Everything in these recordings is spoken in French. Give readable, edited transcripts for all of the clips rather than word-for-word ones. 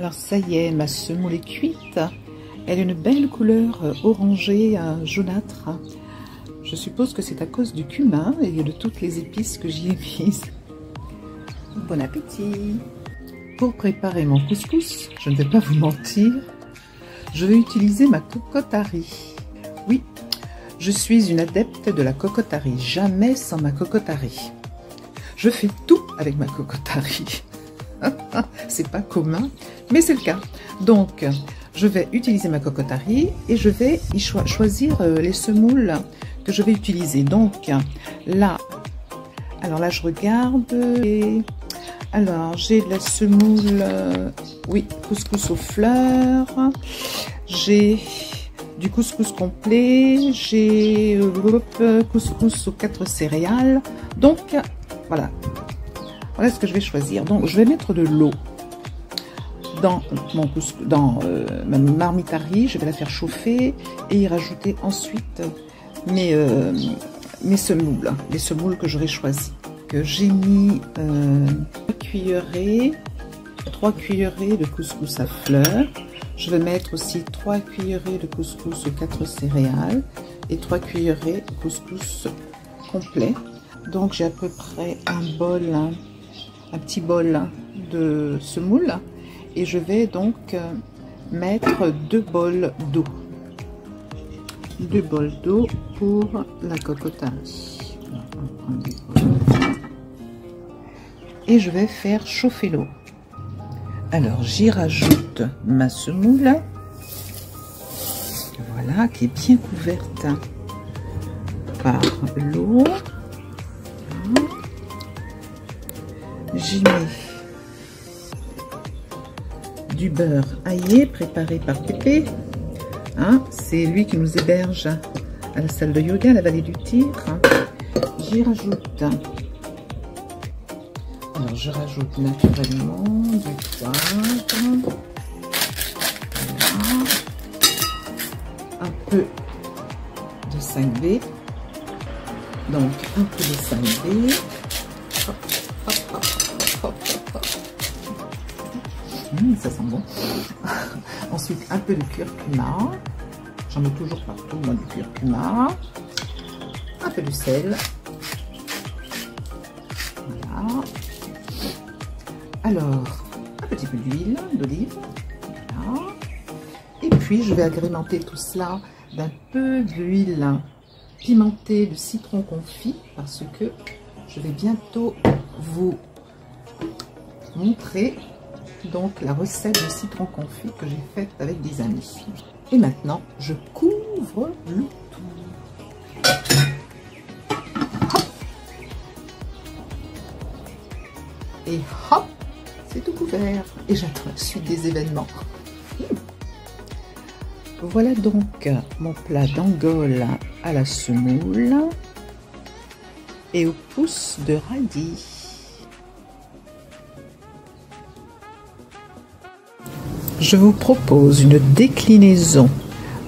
Alors ça y est, ma semoule est cuite. Elle a une belle couleur orangée, jaunâtre. Je suppose que c'est à cause du cumin et de toutes les épices que j'y ai mises. Bon appétit! Pour préparer mon couscous, je ne vais pas vous mentir, je vais utiliser ma cocotte à riz. Oui, je suis une adepte de la cocotte à riz, jamais sans ma cocotte à riz. Je fais tout avec ma cocotte à riz. C'est pas commun, mais c'est le cas. Donc, je vais utiliser ma cocotte à riz et je vais y choisir les semoules que je vais utiliser. Donc, là, je regarde. Alors, j'ai de la semoule, oui, couscous aux fleurs. J'ai du couscous complet. J'ai couscous aux 4 céréales. Donc, voilà. Voilà ce que je vais choisir. Donc, je vais mettre de l'eau dans ma marmite à riz. Je vais la faire chauffer et y rajouter ensuite mes semoules, les semoules que j'aurai choisies. J'ai mis 3 cuillerées de couscous à fleurs. Je vais mettre aussi 3 cuillerées de couscous aux 4 céréales et 3 cuillerées de couscous complet. Donc j'ai à peu près un petit bol de semoule et je vais donc mettre 2 bols d'eau. 2 bols d'eau pour la cocotte à riz. Et je vais faire chauffer l'eau. Alors j'y rajoute ma semoule, voilà, qui est bien couverte par l'eau. J'y mets du beurre aillé préparé par Pépé. Hein, c'est lui qui nous héberge à la salle de yoga, à la vallée du Tigre. J'y rajoute. Alors je rajoute naturellement du poivre. Voilà. Un peu de 5B. Donc un peu de 5B. Hop, hop, hop, hop, hop, hop. Ça sent bon. Ensuite un peu de curcuma. J'en mets toujours partout, moi, du curcuma. Un peu de sel. Voilà. Alors, un petit peu d'huile d'olive. Voilà. Et puis, je vais agrémenter tout cela d'un peu d'huile pimentée de citron confit parce que je vais bientôt vous montrer donc la recette de citron confit que j'ai faite avec des amis. Et maintenant, je couvre le tout. Hop. Et hop, c'est tout couvert. Et j'attends la suite des événements. Voilà donc mon plat d'Angole à la semoule et aux pousses de radis. Je vous propose une déclinaison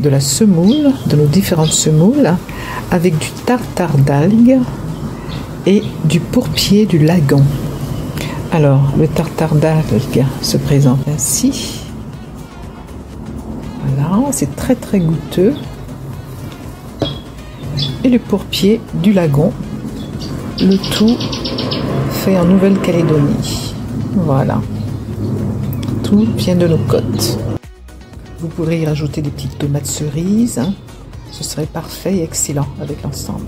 de la semoule, de nos différentes semoules, avec du tartare d'algues et du pourpier du lagon. Alors, le tartare d'algues se présente ainsi. Voilà, c'est très très goûteux. Et le pourpier du lagon, le tout fait en Nouvelle-Calédonie. Voilà. Tout vient de nos côtes. Vous pourrez y rajouter des petites tomates cerises. Ce serait parfait et excellent avec l'ensemble.